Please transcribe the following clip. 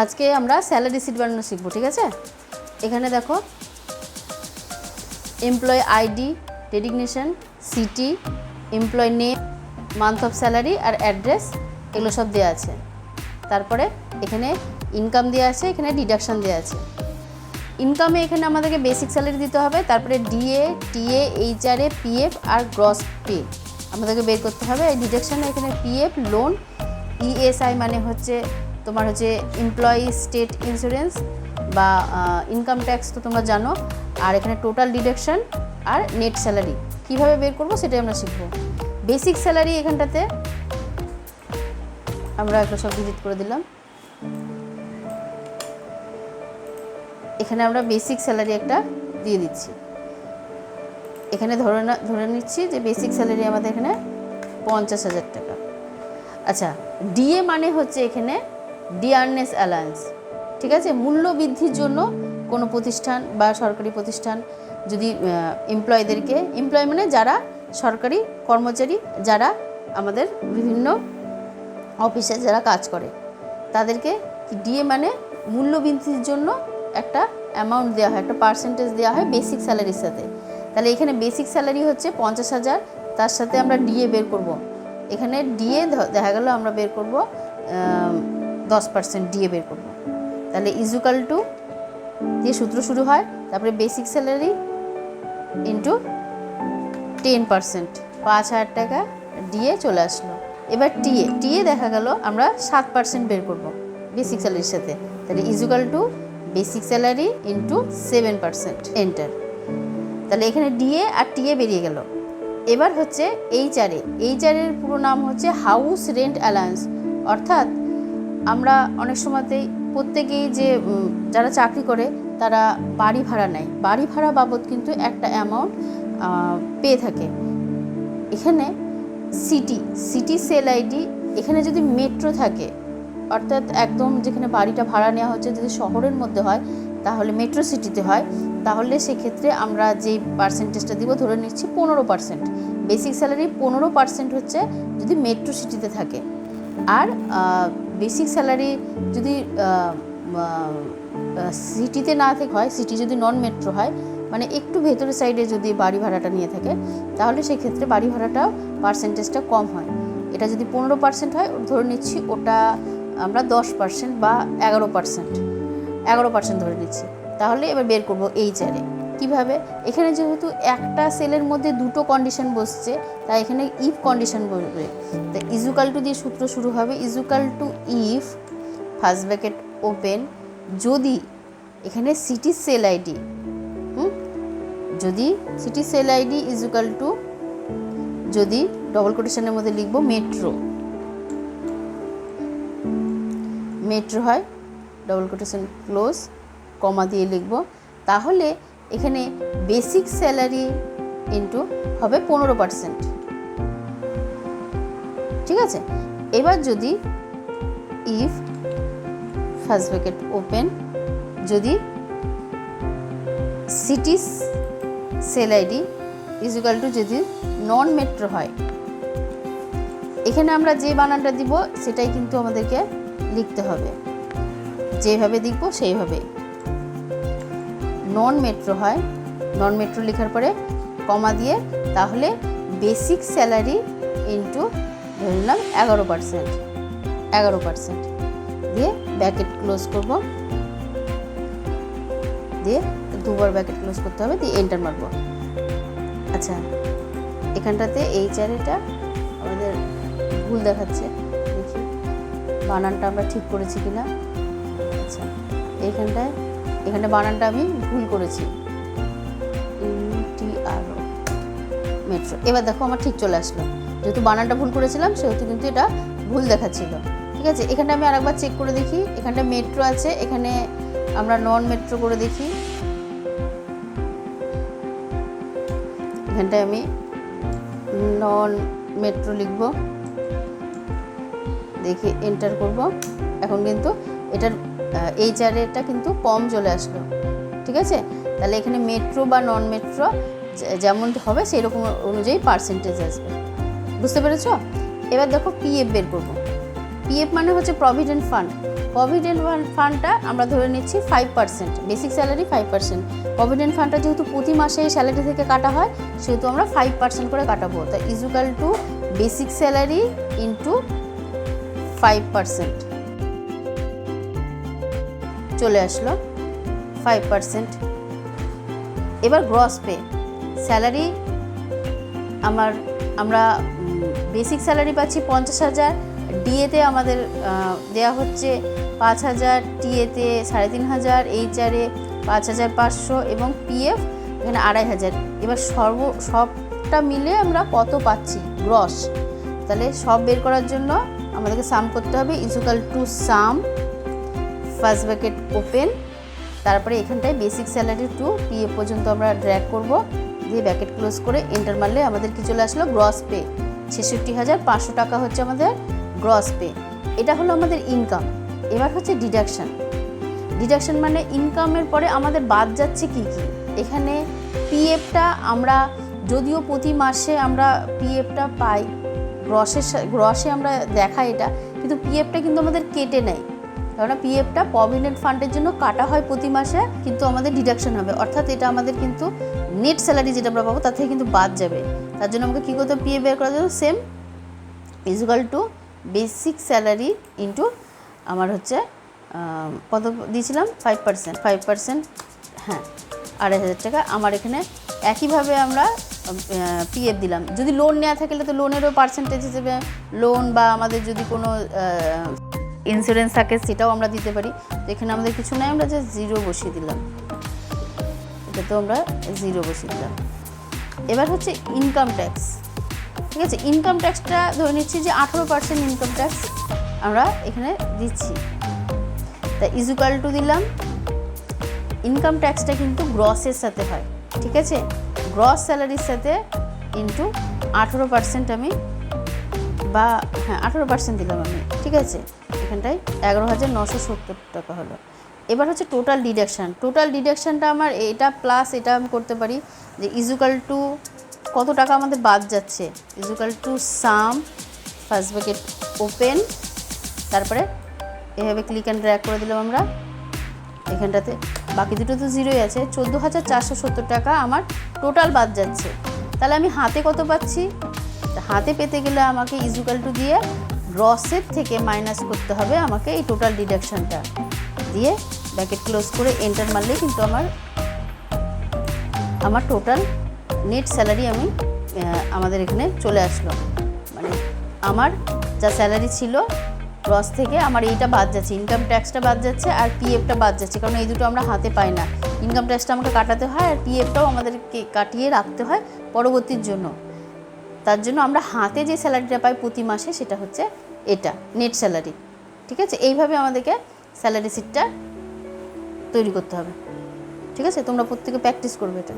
আজকে আমরা salary sheet বানানো শিখবো, ঠিক আছে। এখানে দেখো employ ID, designation, city, employ name, month of salary আর অ্যাড্রেস, এগুলো সব দেওয়া আছে। তারপরে এখানে ইনকাম দেওয়া আছে, এখানে ডিডাকশান দেওয়া আছে। ইনকামে এখানে আমাদেরকে বেসিক স্যালারি দিতে হবে, তারপরে ডিএ, টিএ, এইচআরএ, পিএফ আর গ্রস পে আমাদেরকে বের করতে হবে। এই ডিডাকশানে এখানে পিএফ, লোন, ইএসআই মানে হচ্ছে তোমার হচ্ছে এমপ্লয়ি স্টেট ইন্স্যুরেন্স বা ইনকাম ট্যাক্স, তো তোমরা জানো। আর এখানে টোটাল ডিডাকশান আর নেট স্যালারি কীভাবে বের করবো সেটাই আমরা শিখবো। বেসিক স্যালারি এখানটাতে আমরা এগুলো সব ডিলিট করে দিলাম। এখানে আমরা বেসিক স্যালারি একটা দিয়ে দিচ্ছি। এখানে ধরে নিচ্ছি যে বেসিক স্যালারি আমাদের এখানে 50,000 টাকা। আচ্ছা, ডিএ মানে হচ্ছে এখানে ডিয়ারনেস অ্যালায়েন্স, ঠিক আছে। মূল্য বৃদ্ধির জন্য কোনো প্রতিষ্ঠান বা সরকারি প্রতিষ্ঠান যদি এমপ্লয়ীদেরকে, এমপ্লয় মানে যারা সরকারি কর্মচারী, যারা আমাদের বিভিন্ন অফিসে যারা কাজ করে, তাদেরকে ডিএ মানে মূল্য বৃদ্ধির জন্য একটা অ্যামাউন্ট দেওয়া হয়, একটা পার্সেন্টেজ দেওয়া হয় বেসিক স্যালারির সাথে। তাহলে এখানে বেসিক স্যালারি হচ্ছে 50,000, তার সাথে আমরা ডিএ বের করব। এখানে ডিএ দেখা গেল আমরা বের করব 10% ডিএ বের করব। তাহলে ইজুকাল টু দিয়ে সূত্র শুরু হয়, তারপরে বেসিক স্যালারি ইন্টু 10%, 5,000 টাকা ডিএ চলে আসলো। এবার টিএ দেখা গেল আমরা 7% বের করব বেসিক স্যালারির সাথে। তাহলে equal to basic salary into 7%, enter. তাহলে এখানে ডিএ আর টিএ বেরিয়ে গেল। এবার হচ্ছে এইচআরএর পুরো নাম হচ্ছে হাউস রেন্ট অ্যালায়েন্স। অর্থাৎ আমরা অনেক সময়তেই প্রত্যেকেই যে যারা চাকরি করে তারা বাড়ি ভাড়া নেয়, বাড়ি ভাড়া বাবদ কিন্তু একটা অ্যামাউন্ট পেয়ে থাকে। এখানে সিটি সেল আইডি, এখানে যদি মেট্রো থাকে, অর্থাৎ একদম যেখানে বাড়িটা ভাড়া নেওয়া হচ্ছে যদি শহরের মধ্যে হয়, তাহলে মেট্রো সিটিতে হয়, তাহলে সেক্ষেত্রে আমরা যেই পার্সেন্টেজটা দিব ধরে নিচ্ছি 15%। বেসিক স্যালারি 15% হচ্ছে যদি মেট্রো সিটিতে থাকে। আর বেসিক স্যালারি যদি সিটিতে না থেকে হয়, সিটি যদি নন মেট্রো হয়, মানে একটু ভেতরের সাইডে যদি বাড়ি ভাড়াটা নিয়ে থাকে, তাহলে সেক্ষেত্রে বাড়ি ভাড়াটাও পার্সেন্টেজটা কম হয়। এটা যদি 15% হয় ধরে নিচ্ছি, ওটা আমরা 10% বা 11% ধরে নিচ্ছি। তাহলে এবার বের করবো এইচআরএ কীভাবে। এখানে যেহেতু একটা সেলের মধ্যে দুটো কন্ডিশন বসছে, তাই এখানে ইফ কন্ডিশন বলবে। তাই ইজুকাল টু দিয়ে সূত্র শুরু হবে, equal to if first bracket open, যদি এখানে সিটি সেল আইডি, যদি city cell ID equal to, যদি ডবল কোটেশনের মধ্যে লিখবো মেট্রো হয়, ডবল কোটেশন ক্লোজ, কমা দিয়ে লিখব, তাহলে এখানে বেসিক স্যালারি ইন্টু হবে 15%, ঠিক আছে। এবার যদি ইফ ফার্স্ট ব্র্যাকেট ওপেন, যদি city cell ID equal to যদি নন মেট্রো হয়, এখানে আমরা যে বানানটা দিব সেটাই কিন্তু আমাদেরকে লিখতে হবে, যেভাবে লিখব সেইভাবে। নন মেট্রো হয়, নন মেট্রো লেখার পরে কমা দিয়ে, তাহলে বেসিক স্যালারি ইন্টু ধরে নিলাম 11% দিয়ে ব্র্যাকেট ক্লোজ করব, দিয়ে দুবার ব্র্যাকেট ক্লোজ করতে হবে, দিয়ে এন্টার মারব। আচ্ছা, এখানটাতে এইচআরএটা আমাদের ভুল দেখাচ্ছে, দেখি বানানটা আমরা ঠিক করেছি কিনা। আচ্ছা, এখানে বানানটা আমি ভুল করেছি, টিআরও মেট্রো। এবার দেখো আমার ঠিক চলে আসলো, যেহেতু বানানটা ভুল করেছিলাম সেহেতু কিন্তু এটা ভুল দেখাচ্ছিল, ঠিক আছে। এখানটা আমি আরেকবার চেক করে দেখি, এখানটা মেট্রো আছে, এখানে আমরা নন মেট্রো করে দেখি। এখানটায় আমি নন মেট্রো লিখব, দেখি এন্টার করব। এখন কিন্তু এটার এইচআরএটা কিন্তু কম চলে আসলো, ঠিক আছে। তাহলে এখানে মেট্রো বা নন মেট্রো যেমন হবে সেই রকম অনুযায়ী পার্সেন্টেজ আসবে, বুঝতে পেরেছ। এবার দেখো পিএফ বের করব। পিএফ মানে হচ্ছে প্রভিডেন্ট ফান্ড। প্রভিডেন্ট ফান্ডটা আমরা ধরে নিচ্ছি 5%, বেসিক স্যালারি 5%। প্রভিডেন্ট ফান্ডটা যেহেতু প্রতি মাসে স্যালারি থেকে কাটা হয় সেহেতু আমরা 5% করে কাটাবো। তা equal to basic salary into 5%, চলে আসলো 5%। এবার গ্রস পে স্যালারি আমরা বেসিক স্যালারি পাচ্ছি 50,000, ডিএতে আমাদের দেওয়া হচ্ছে 5,000, টিএতে 3,500, এইচআরএ 5,500 এবং পিএফ এখানে 2,500। এবার সবটা মিলে আমরা কত পাচ্ছি গ্রস, তাহলে সব বের করার জন্য আমাদেরকে সাম করতে হবে। Equal to sum first bracket open, তারপরে এখানটায় বেসিক স্যালারি টু পিএফ পর্যন্ত আমরা ড্র্যাগ করব, দিয়ে ব্র্যাকেট ক্লোজ করে এন্টার মারলে আমাদের কি চলে আসলো গ্রস পে 66,500 টাকা হচ্ছে আমাদের গ্রস পে। এটা হলো আমাদের ইনকাম। এবার হচ্ছে ডিডাকশন মানে ইনকামের পরে আমাদের বাদ যাচ্ছে কি কি। এখানে পিএফটা আমরা যদিও প্রতি মাসে আমরা পিএফটা পাই, গ্রসে আমরা দেখাই এটা, কিন্তু পিএফটা কিন্তু আমাদের কেটে নেয়, কারণ পিএফটা প্রভিডেন্ট ফান্ডের জন্য কাটা হয় প্রতি মাসে, কিন্তু আমাদের ডিডাকশন হবে, অর্থাৎ এটা আমাদের কিন্তু নেট স্যালারি যেটা আমরা পাবো তার থেকে কিন্তু বাদ যাবে। তার জন্য আমাকে কী করতে হবে, পিএফ বের করার জন্য same equal to basic salary into আমার হচ্ছে কত দিয়েছিলাম 5%, হ্যাঁ 2,500 টাকা। আমার এখানে একইভাবে আমরা পিএফ দিলাম। যদি লোন নেওয়া থাকলে তো লোনেরও পার্সেন্টেজ হিসেবে লোন বা আমাদের যদি কোনো ইন্স্যুরেন্স থাকে সেটাও আমরা দিতে পারি। তো এখানে আমাদের কিছু নাই, আমরা জাস্ট 0 বসিয়ে দিলাম, এটা তো আমরা 0 বসিয়ে দিলাম। এবার হচ্ছে ইনকাম ট্যাক্স, ঠিক আছে। ইনকাম ট্যাক্সটা ধরে নিচ্ছি যে 18% ইনকাম ট্যাক্স আমরা এখানে দিচ্ছি, তা ইজুকাল টু দিলাম। ইনকাম ট্যাক্সটা কিন্তু গ্রসের সাথে হয়, ঠিক আছে, গ্রস স্যালারির সাথে ইন্টু 18% আমি বা হ্যাঁ 18% দিলাম আমি, ঠিক আছে। এখানটায় 11,970 টাকা হলো। এবার হচ্ছে টোটাল ডিডাকশানটা আমার এটা প্লাস এটা আমি করতে পারি যে ইজুকাল টু কত টাকা আমাদের বাদ যাচ্ছে, equal to sum first bracket open, তারপরে এভাবে ক্লিক অ্যান্ড ড্র্যাগ করে দিলাম আমরা এখানটাতে। বাকি দুটো তো 0ই আছে, 14,470 টাকা আমার টোটাল বাদ যাচ্ছে। তাহলে আমি হাতে কত পাচ্ছি, হাতে পেতে গেলে আমাকে ইজুকাল টু দিয়ে গ্রসের থেকে মাইনাস করতে হবে আমাকে এই টোটাল ডিডাকশানটা, দিয়ে ব্র্যাকেট ক্লোজ করে এন্টার মারলেই কিন্তু আমার টোটাল নেট স্যালারি আমাদের এখানে চলে আসলো। মানে আমার যা স্যালারি ছিল গ্রস থেকে আমার এইটা বাদ যাচ্ছে, ইনকাম ট্যাক্সটা বাদ যাচ্ছে আর পিএফটা বাদ যাচ্ছে, কারণ এই দুটো আমরা হাতে পাই না। ইনকাম ট্যাক্সটা আমাকে কাটাতে হয় আর পিএফটাও আমাদেরকে কাটিয়ে রাখতে হয় পরবর্তীর জন্য। তার জন্য আমরা হাতে যে স্যালারিটা পাই প্রতি মাসে সেটা হচ্ছে এটা নেট স্যালারি, ঠিক আছে। এইভাবে আমাদেরকে স্যালারি শিটটা তৈরি করতে হবে, ঠিক আছে। তোমরা প্রত্যেকে প্র্যাকটিস করবে এটা।